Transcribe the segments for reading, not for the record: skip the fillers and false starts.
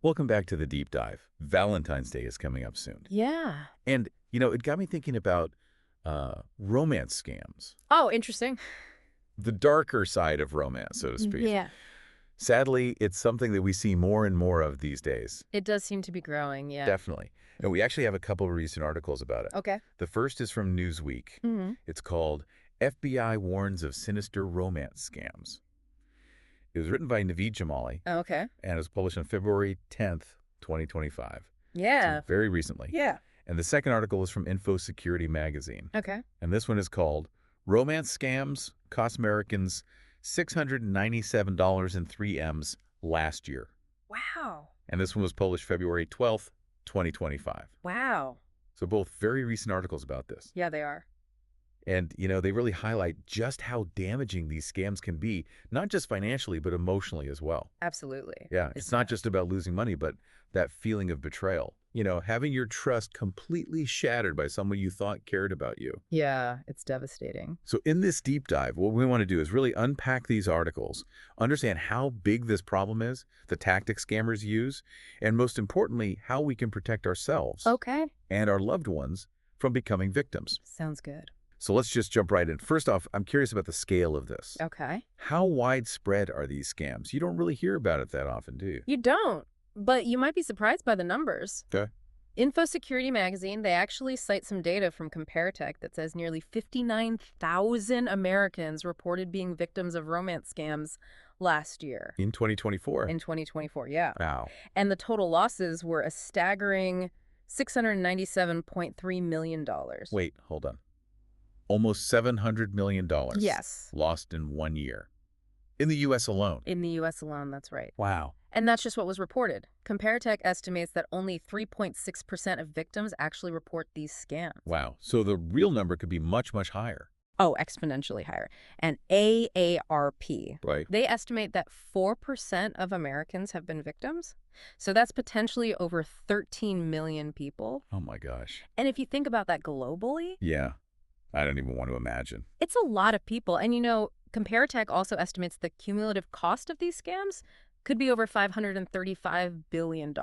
Welcome back to the deep dive. Valentine's Day is coming up soon. Yeah. And, it got me thinking about romance scams, Oh, interesting. the darker side of romance, so to speak. Yeah. Sadly, it's something that we see more and more of these days. It does seem to be growing, yeah. Definitely. And we actually have a couple of recent articles about it. Okay. The first is from Newsweek. hmm It's called FBI Warns of Sinister Romance Scams. It was written by Naveed Jamali Okay. and it was published on February 10th, 2025. So Yeah. very recently. Yeah. And the second article is from Security magazine. Okay. And this one is called Romance Scams Cost Americans $697.03 last year. Wow. And this one was published February 12th, 2025. Wow. So both very recent articles about this. Yeah, they are. And, they really highlight just how damaging these scams can be, not just financially, but emotionally as well. Absolutely. Yeah, it's not just about losing money, but that feeling of betrayal. Having your trust completely shattered by someone you thought cared about you. Yeah, it's devastating. So in this deep dive, what we want to do is really unpack these articles, understand how big this problem is, the tactics scammers use, and most importantly, how we can protect ourselves Okay. and our loved ones from becoming victims. Sounds good. So let's just jump right in. First off, I'm curious about the scale of this. Okay. How widespread are these scams? You don't really hear about it that often, do you? You don't, but you might be surprised by the numbers. Okay. Security magazine, they actually cite some data from Comparetech that says nearly 59,000 Americans reported being victims of romance scams last year. In 2024? In 2024, yeah. Wow. And the total losses were a staggering $697.3 million. Wait, hold on. Almost $700 million Yes. lost in 1 year. In the U.S. alone. In the U.S. alone, that's right. Wow. And that's just what was reported. Comparetech estimates that only 3.6% of victims actually report these scams. Wow. So the real number could be much, much higher. Oh, exponentially higher. And AARP, Right. they estimate that 4% of Americans have been victims. So that's potentially over 13 million people. Oh my gosh. And if you think about that globally, Yeah. I don't even want to imagine. it's a lot of people. And Comparetech also estimates the cumulative cost of these scams could be over $535 billion.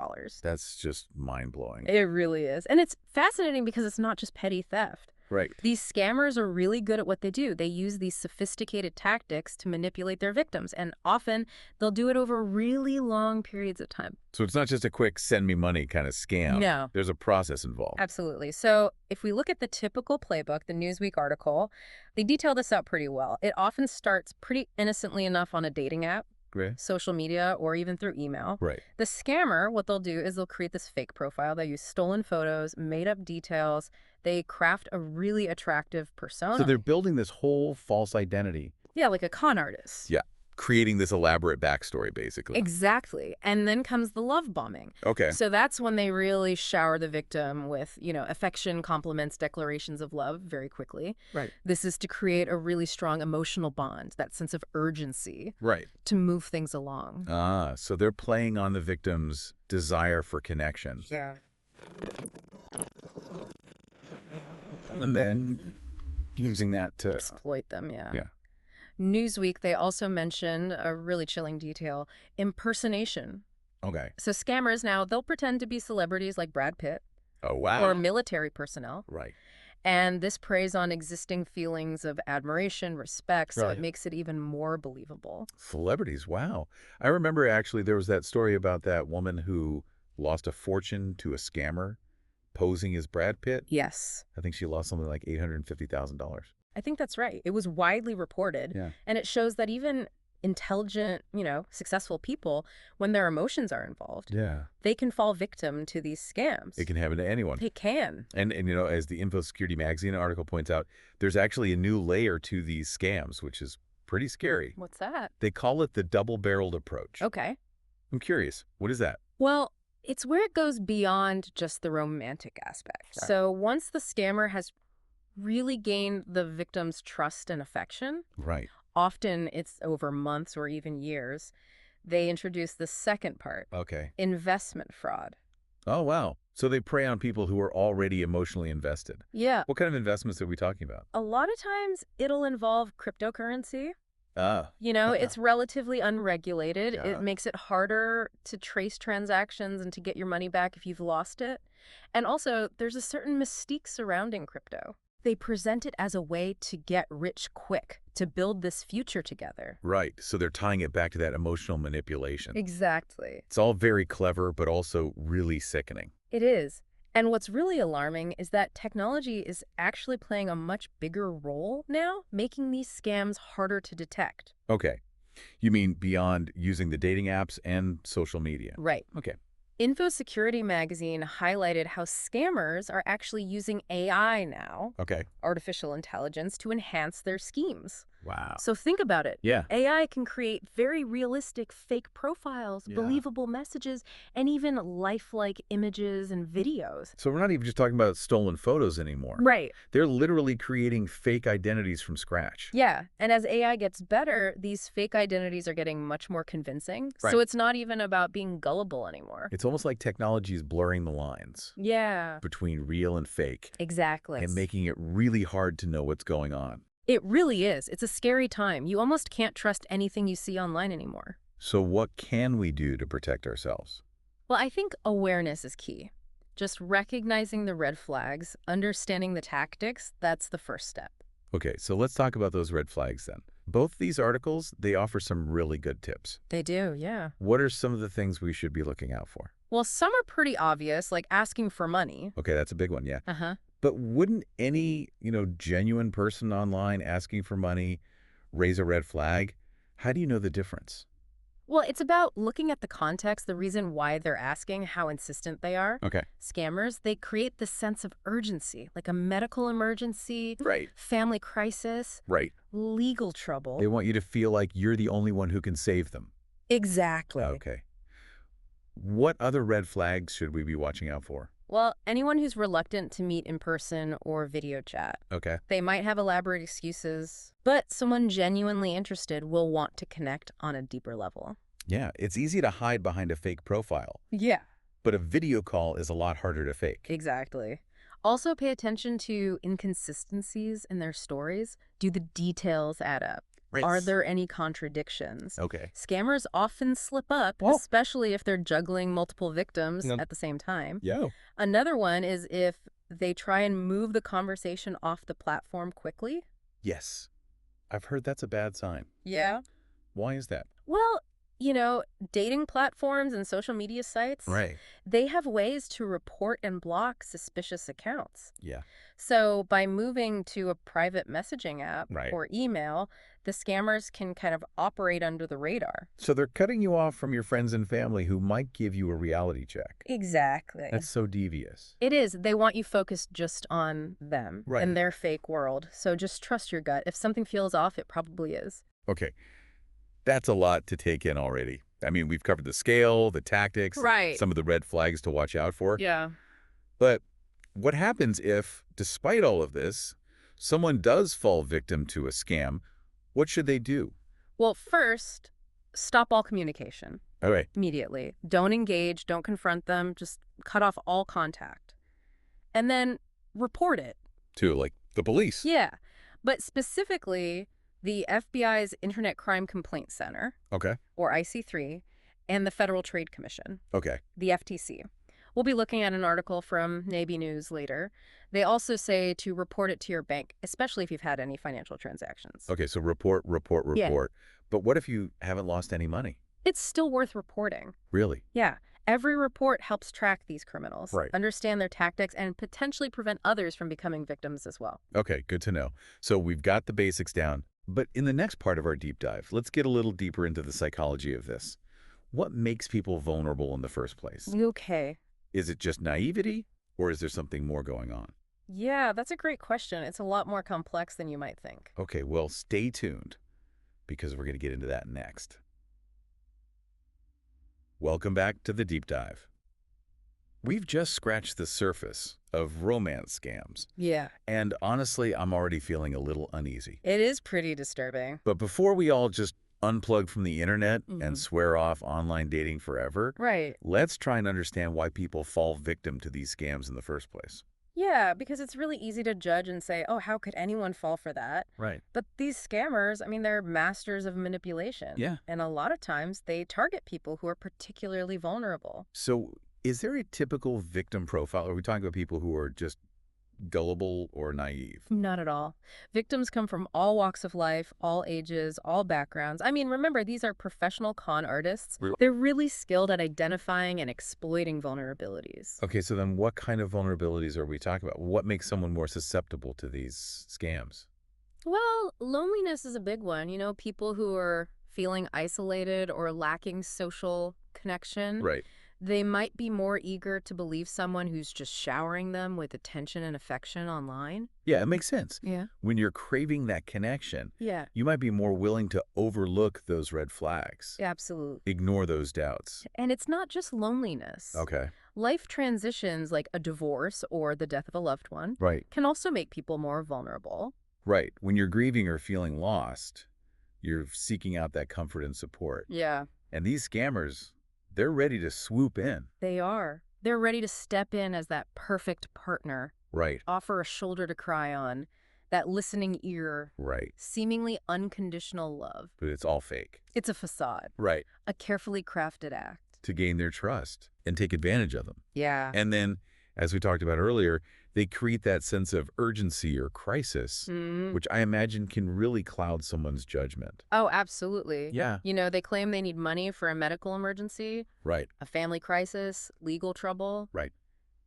That's just mind-blowing. It really is. And it's fascinating because it's not just petty theft. Right. These scammers are really good at what they do. They use these sophisticated tactics to manipulate their victims, and often they'll do it over really long periods of time. So it's not just a quick send me money kind of scam. No. There's a process involved. Absolutely. So if we look at the typical playbook, the Newsweek article, they detail this out pretty well. It often starts pretty innocently enough on a dating app, Right. social media, or even through email. Right. The scammer, what they'll do is they'll create this fake profile. They use stolen photos, made up details. They craft a really attractive persona. So they're building this whole false identity. Yeah, like a con artist. Yeah. Creating this elaborate backstory, basically. Exactly. And then comes the love bombing. Okay. So that's when they really shower the victim with, affection, compliments, declarations of love very quickly. Right. This is to create a really strong emotional bond, that sense of urgency Right. to move things along. Ah, so they're playing on the victim's desire for connection. Yeah. And then using that to... Exploit them, yeah. Yeah. Newsweek, they also mention a really chilling detail, impersonation. Okay. So scammers now, they'll pretend to be celebrities like Brad Pitt Oh, wow. or military personnel. Right. And this preys on existing feelings of admiration, respect, so Right. it makes it even more believable. Celebrities, wow. I remember actually there was that story about that woman who lost a fortune to a scammer posing as Brad Pitt. Yes, I think she lost something like $850,000. I think that's right. It was widely reported, Yeah. and it shows that even intelligent, successful people, when their emotions are involved, Yeah. they can fall victim to these scams. It can happen to anyone. They can. And as the Security magazine article points out, there's actually a new layer to these scams, which is pretty scary. What's that? They call it the double-barreled approach. Okay. I'm curious. What is that? Well, it's where it goes beyond just the romantic aspect. Right. So once the scammer has really gained the victim's trust and affection, Right. often it's over months or even years, they introduce the second part, Okay. investment fraud. Oh, wow. So they prey on people who are already emotionally invested. Yeah. What kind of investments are we talking about? A lot of times it'll involve cryptocurrency Ah, It's relatively unregulated. It yeah. makes it harder to trace transactions and to get your money back if you've lost it. And also, there's a certain mystique surrounding crypto. They present it as a way to get rich quick, to build this future together. Right. So they're tying it back to that emotional manipulation. Exactly. It's all very clever, but also really sickening. It is. And what's really alarming is that technology is actually playing a much bigger role now, making these scams harder to detect. Okay. You mean beyond using the dating apps and social media? Right. Okay. Info Security magazine highlighted how scammers are actually using AI now, Okay. artificial intelligence, to enhance their schemes. Wow. So think about it. Yeah. AI can create very realistic fake profiles, Yeah. believable messages, and even lifelike images and videos. So we're not even just talking about stolen photos anymore. Right. They're literally creating fake identities from scratch. Yeah, and as AI gets better, these fake identities are getting much more convincing. Right. So it's not even about being gullible anymore. It's almost like technology is blurring the lines Yeah, between real and fake exactly. and making it really hard to know what's going on. It really is. It's a scary time. You almost can't trust anything you see online anymore. So what can we do to protect ourselves? Well, I think awareness is key. Just recognizing the red flags, understanding the tactics, that's the first step. Okay, so let's talk about those red flags then. Both these articles, they offer some really good tips. They do, yeah. What are some of the things we should be looking out for? Well, some are pretty obvious, like asking for money. Okay, that's a big one, yeah. Uh-huh. But wouldn't any, genuine person online asking for money raise a red flag? How do you know the difference? Well, it's about looking at the context, the reason why they're asking, how insistent they are. Okay. Scammers, they create this sense of urgency, like a medical emergency, Right. family crisis, Right. legal trouble. They want you to feel like you're the only one who can save them. Exactly. Okay. What other red flags should we be watching out for? Well, anyone who's reluctant to meet in person or video chat. Okay. They might have elaborate excuses, but someone genuinely interested will want to connect on a deeper level. Yeah, it's easy to hide behind a fake profile, Yeah. but a video call is a lot harder to fake. Exactly. Also pay attention to inconsistencies in their stories. Do the details add up? Are there any contradictions? Okay. Scammers often slip up, Well- especially if they're juggling multiple victims Yeah. at the same time. Yeah. Another one is if they try and move the conversation off the platform quickly. Yes. I've heard that's a bad sign. Yeah. Why is that? Well, dating platforms and social media sites, Right. they have ways to report and block suspicious accounts. Yeah. So by moving to a private messaging app Right. or email, the scammers can kind of operate under the radar. So they're cutting you off from your friends and family who might give you a reality check. Exactly. That's so devious. It is. They want you focused just on them Right. and their fake world. So just trust your gut. If something feels off, it probably is. Okay. That's a lot to take in already. I mean, we've covered the scale, the tactics, Right. some of the red flags to watch out for. Yeah. But what happens if, despite all of this, someone does fall victim to a scam? What should they do? Well, first, stop all communication Okay. immediately. Don't engage. Don't confront them. Just cut off all contact. And then report it. To, like, the police. Yeah. But specifically, the FBI's Internet Crime Complaint Center, Okay. or IC3, and the Federal Trade Commission, Okay. the FTC. We'll be looking at an article from Navy News later. They also say to report it to your bank, especially if you've had any financial transactions. Okay, so report. Yeah. But what if you haven't lost any money? It's still worth reporting. Really? Yeah. Every report helps track these criminals, Right. understand their tactics, and potentially prevent others from becoming victims as well. Okay, good to know. So we've got the basics down. But in the next part of our deep dive, let's get a little deeper into the psychology of this. What makes people vulnerable in the first place? Okay. Is it just naivety, or is there something more going on? Yeah, that's a great question. It's a lot more complex than you might think. Okay, well, stay tuned, because we're going to get into that next. Welcome back to the deep dive. We've just scratched the surface of romance scams, Yeah. and honestly, I'm already feeling a little uneasy. It is pretty disturbing. But before we all just unplug from the internet Mhm. and swear off online dating forever, Right. let's try and understand why people fall victim to these scams in the first place. Yeah, because it's really easy to judge and say, oh, how could anyone fall for that? Right. But these scammers, I mean, they're masters of manipulation. Yeah. And a lot of times they target people who are particularly vulnerable. So is there a typical victim profile? Are we talking about people who are just gullible or naive? Not at all. Victims come from all walks of life, all ages, all backgrounds. I mean, remember, these are professional con artists. They're really skilled at identifying and exploiting vulnerabilities. Okay, so then what kind of vulnerabilities are we talking about? What makes someone more susceptible to these scams? Well, loneliness is a big one. You know, people who are feeling isolated or lacking social connection. Right. They might be more eager to believe someone who's just showering them with attention and affection online. Yeah, it makes sense. Yeah. When you're craving that connection, Yeah, you might be more willing to overlook those red flags, absolutely. ignore those doubts. And it's not just loneliness. Okay. Life transitions like a divorce or the death of a loved one Right. can also make people more vulnerable. Right. When you're grieving or feeling lost, you're seeking out that comfort and support. Yeah, And these scammers, they're ready to swoop in. they are. They're ready to step in as that perfect partner, Right. offer a shoulder to cry on, that listening ear, Right. seemingly unconditional love. But it's all fake. It's a facade, Right. a carefully crafted act. To gain their trust and take advantage of them. Yeah. And then, as we talked about earlier, they create that sense of urgency or crisis, Mhm. which I imagine can really cloud someone's judgment. Oh, absolutely. Yeah. You know, they claim they need money for a medical emergency, Right. a family crisis, legal trouble. Right.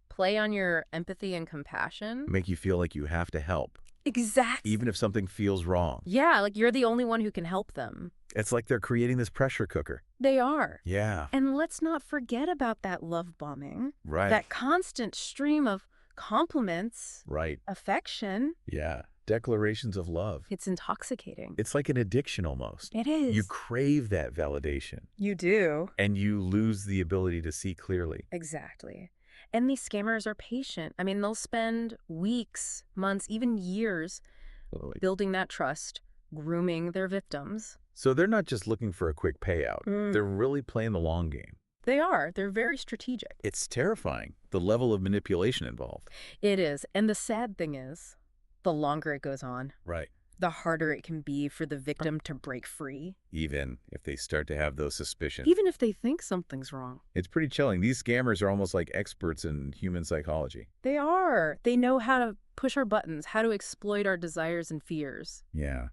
Play on your empathy and compassion. Make you feel like you have to help, Exactly. even if something feels wrong. Yeah, like you're the only one who can help them. It's like they're creating this pressure cooker. They are. Yeah. And let's not forget about that love bombing, Right. that constant stream of compliments, Right. affection. Yeah. Declarations of love. It's intoxicating. It's like an addiction almost. It is. You crave that validation, You do. and you lose the ability to see clearly. Exactly. And these scammers are patient. I mean, they'll spend weeks, months, even years building that trust, grooming their victims. So they're not just looking for a quick payout. Mm. They're really playing the long game. They are. They're very strategic. It's terrifying, the level of manipulation involved. It is. And the sad thing is, the longer it goes on, Right. the harder it can be for the victim to break free, Even if they start to have those suspicions. even if they think something's wrong. It's pretty chilling. These scammers are almost like experts in human psychology. They are. They know how to push our buttons, how to exploit our desires and fears. Yeah.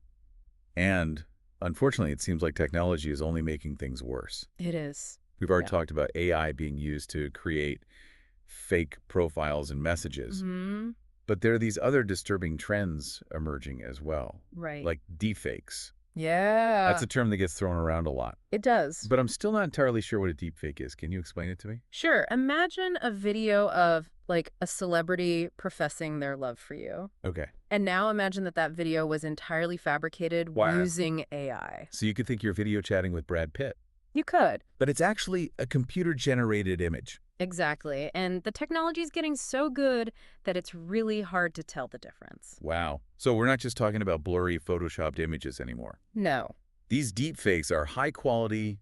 And unfortunately, it seems like technology is only making things worse. It is. We've already Yeah. talked about AI being used to create fake profiles and messages. Mm-hmm. But there are these other disturbing trends emerging as well, Right. like deepfakes. Yeah. That's a term that gets thrown around a lot. It does. But I'm still not entirely sure what a deepfake is. Can you explain it to me? Sure. Imagine a video of like a celebrity professing their love for you. Okay. And now imagine that that video was entirely fabricated Wow. using AI. So you could think you're video chatting with Brad Pitt, You could. but it's actually a computer-generated image. Exactly. And the technology is getting so good that it's really hard to tell the difference. Wow. So we're not just talking about blurry photoshopped images anymore. No. These deepfakes are high quality,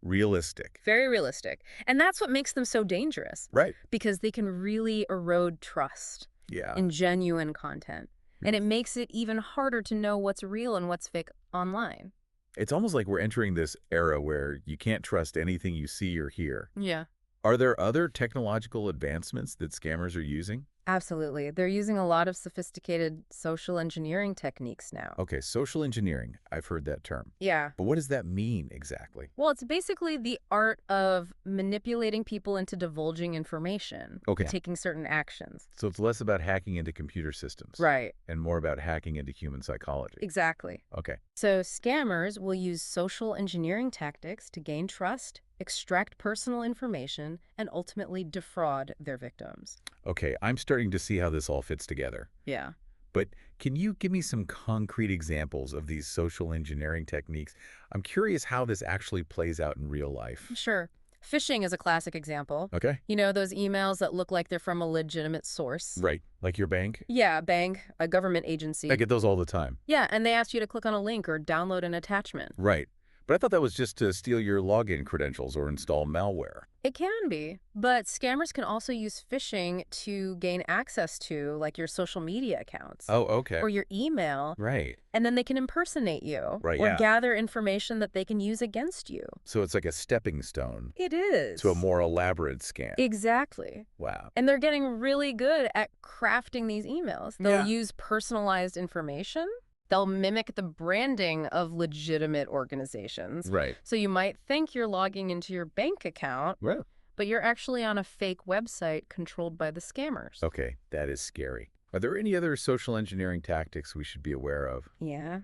realistic. Very realistic. And that's what makes them so dangerous, Right. because they can really erode trust Yeah. in genuine content. And it makes it even harder to know what's real and what's fake online. It's almost like we're entering this era where you can't trust anything you see or hear. Yeah. Are there other technological advancements that scammers are using? Absolutely. They're using a lot of sophisticated social engineering techniques now. Okay, social engineering. I've heard that term. Yeah. But what does that mean exactly? Well, it's basically the art of manipulating people into divulging information, Okay. taking certain actions. So it's less about hacking into computer systems. Right. And more about hacking into human psychology. Exactly. Okay. So scammers will use social engineering tactics to gain trust, extract personal information, and ultimately defraud their victims. Okay, I'm starting to see how this all fits together. Yeah. But can you give me some concrete examples of these social engineering techniques? I'm curious how this actually plays out in real life. Sure. Phishing is a classic example. Okay. You know, those emails that look like they're from a legitimate source. Right. Like your bank? Yeah, a bank, a government agency. I get those all the time. Yeah, and they ask you to click on a link or download an attachment. Right. But I thought that was just to steal your login credentials or install malware. It can be, but scammers can also use phishing to gain access to, like, your social media accounts Oh, okay. or your email, Right. and then they can impersonate you Right, or yeah. gather information that they can use against you. So it's like a stepping stone It to a is. more elaborate scam. Exactly. Wow. And they're getting really good at crafting these emails. They'll Yeah. use personalized information. They'll mimic the branding of legitimate organizations. Right. So you might think you're logging into your bank account, Well, but you're actually on a fake website controlled by the scammers. okay, that is scary. Are there any other social engineering tactics we should be aware of? Yeah.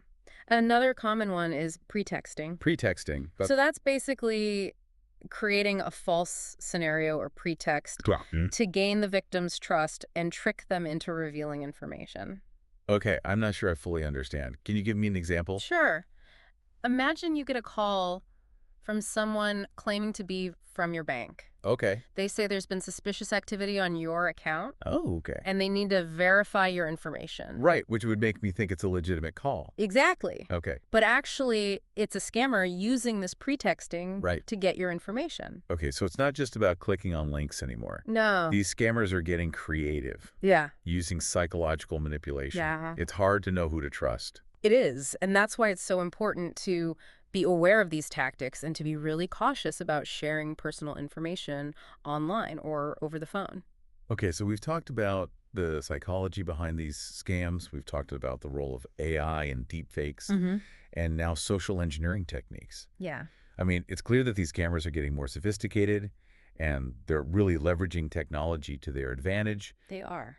Another common one is pretexting. Pretexting. But So that's basically creating a false scenario or pretext to gain the victim's trust and trick them into revealing information. okay, I'm not sure I fully understand. Can you give me an example? Sure. Imagine you get a call from someone claiming to be from your bank. Okay. They say there's been suspicious activity on your account, Oh, okay. and they need to verify your information. Right, which would make me think it's a legitimate call. Exactly. Okay. But actually, it's a scammer using this pretexting Right. to get your information. Okay, so it's not just about clicking on links anymore. No. These scammers are getting creative, Yeah. using psychological manipulation. Yeah. It's hard to know who to trust. It is. And that's why it's so important to be aware of these tactics and to be really cautious about sharing personal information online or over the phone. Okay, so we've talked about the psychology behind these scams. We've talked about the role of AI and deepfakes, Mm-hmm. and now social engineering techniques. Yeah. I mean, it's clear that these cameras are getting more sophisticated, and they're really leveraging technology to their advantage. They are.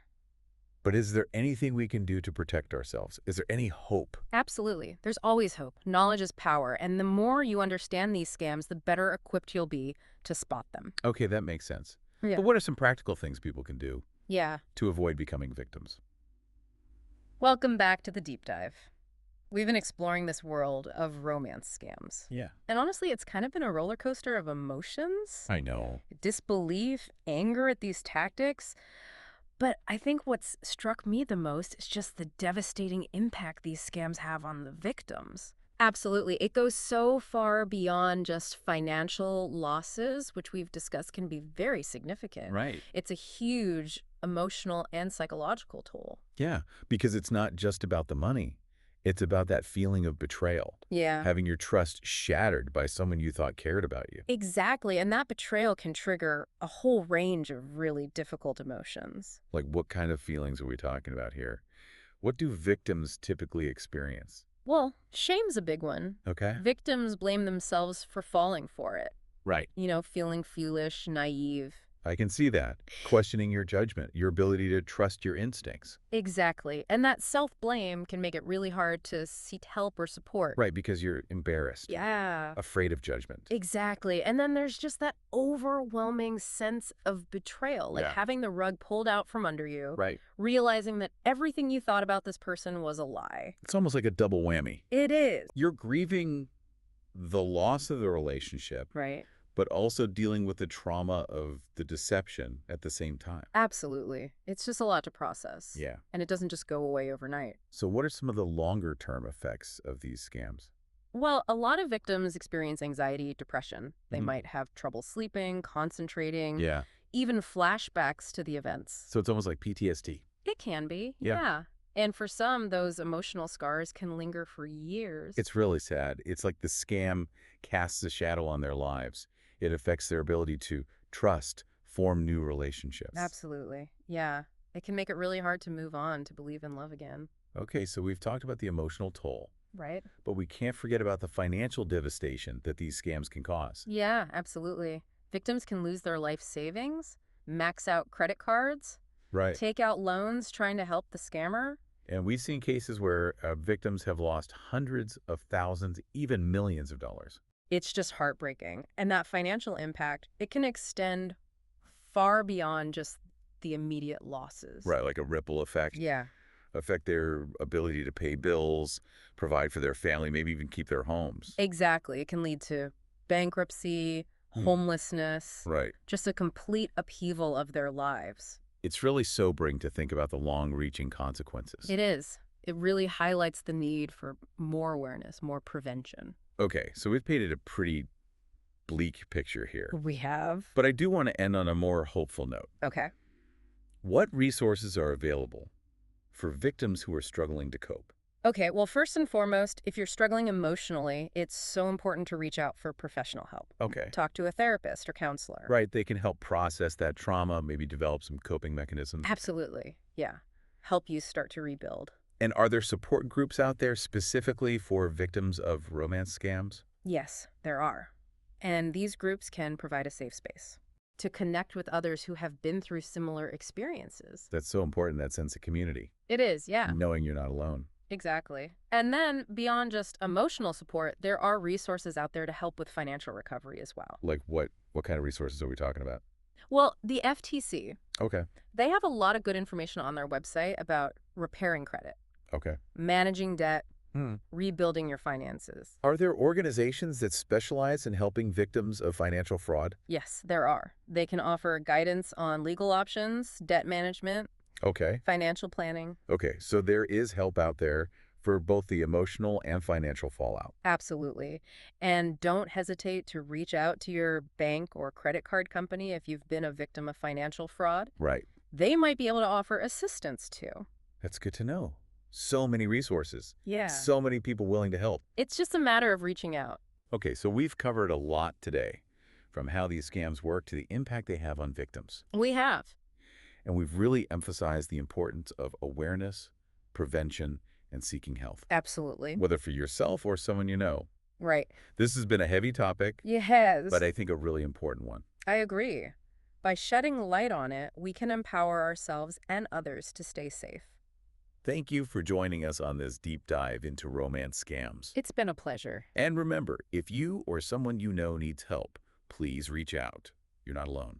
But is there anything we can do to protect ourselves? Is there any hope? Absolutely. There's always hope. Knowledge is power. And the more you understand these scams, the better equipped you'll be to spot them. Okay, that makes sense. Yeah. But what are some practical things people can do Yeah. to avoid becoming victims? Welcome back to the deep dive. We've been exploring this world of romance scams. Yeah. And honestly, it's kind of been a roller coaster of emotions, I know. disbelief, anger at these tactics. But I think what's struck me the most is just the devastating impact these scams have on the victims. Absolutely. It goes so far beyond just financial losses, which we've discussed can be very significant. Right. It's a huge emotional and psychological toll. Yeah, because it's not just about the money. It's about that feeling of betrayal, Yeah. having your trust shattered by someone you thought cared about you. Exactly. And that betrayal can trigger a whole range of really difficult emotions. Like, what kind of feelings are we talking about here? What do victims typically experience? Well, shame's a big one. Okay. Victims blame themselves for falling for it. Right. Feeling foolish, naive. I can see that. Questioning your judgment, your ability to trust your instincts. Exactly. And that self-blame can make it really hard to seek help or support. Right, because you're embarrassed, Yeah. afraid of judgment. Exactly. And then there's just that overwhelming sense of betrayal, like Yeah. having the rug pulled out from under you, Right. realizing that everything you thought about this person was a lie. It's almost like a double whammy. It is. You're grieving the loss of the relationship, Right. but also dealing with the trauma of the deception at the same time. Absolutely. It's just a lot to process. Yeah. And it doesn't just go away overnight. So what are some of the longer-term effects of these scams? Well, a lot of victims experience anxiety, depression. They Mhm. might have trouble sleeping, concentrating, Yeah. even flashbacks to the events. So it's almost like PTSD. It can be, Yeah. yeah. And for some, those emotional scars can linger for years. It's really sad. It's like the scam casts a shadow on their lives. It affects their ability to trust, form new relationships. Absolutely, yeah. It can make it really hard to move on, to believe in love again. Okay, so we've talked about the emotional toll, Right? but we can't forget about the financial devastation that these scams can cause. Yeah, absolutely. Victims can lose their life savings, max out credit cards, Right. take out loans trying to help the scammer. And we've seen cases where victims have lost hundreds of thousands, even millions of dollars. It's just heartbreaking. And that financial impact, it can extend far beyond just the immediate losses. Right, like a ripple effect. Yeah. Affect their ability to pay bills, provide for their family, maybe even keep their homes. Exactly. It can lead to bankruptcy, homelessness, Right. just a complete upheaval of their lives. It's really sobering to think about the long-reaching consequences. It is. It really highlights the need for more awareness, more prevention. Okay, so we've painted a pretty bleak picture here. We have. But I do want to end on a more hopeful note. Okay. What resources are available for victims who are struggling to cope? Okay, well, first and foremost, if you're struggling emotionally, it's so important to reach out for professional help. Okay. Talk to a therapist or counselor. Right, they can help process that trauma, maybe develop some coping mechanisms. Absolutely. Yeah. Help you start to rebuild. And are there support groups out there specifically for victims of romance scams? Yes, there are. And these groups can provide a safe space to connect with others who have been through similar experiences. That's so important, that sense of community, It is, yeah. knowing you're not alone. Exactly. And then beyond just emotional support, there are resources out there to help with financial recovery as well. Like what kind of resources are we talking about? Well, the FTC, Okay. they have a lot of good information on their website about repairing credit, Okay. managing debt, Hmm. rebuilding your finances. Are there organizations that specialize in helping victims of financial fraud? Yes, there are. They can offer guidance on legal options, debt management, Okay. financial planning. Okay, so there is help out there for both the emotional and financial fallout. Absolutely. And don't hesitate to reach out to your bank or credit card company if you've been a victim of financial fraud. Right. They might be able to offer assistance too. That's good to know. So many resources. Yeah. So many people willing to help. It's just a matter of reaching out. Okay, so we've covered a lot today, from how these scams work to the impact they have on victims. We have. And we've really emphasized the importance of awareness, prevention, and seeking help, Absolutely. whether for yourself or someone you know. Right. This has been a heavy topic, Yes. but I think a really important one. I agree. By shedding light on it, we can empower ourselves and others to stay safe. Thank you for joining us on this deep dive into romance scams. It's been a pleasure. And remember, if you or someone you know needs help, please reach out. You're not alone.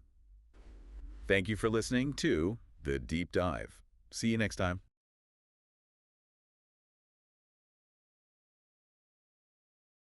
Thank you for listening to The Deep Dive. See you next time.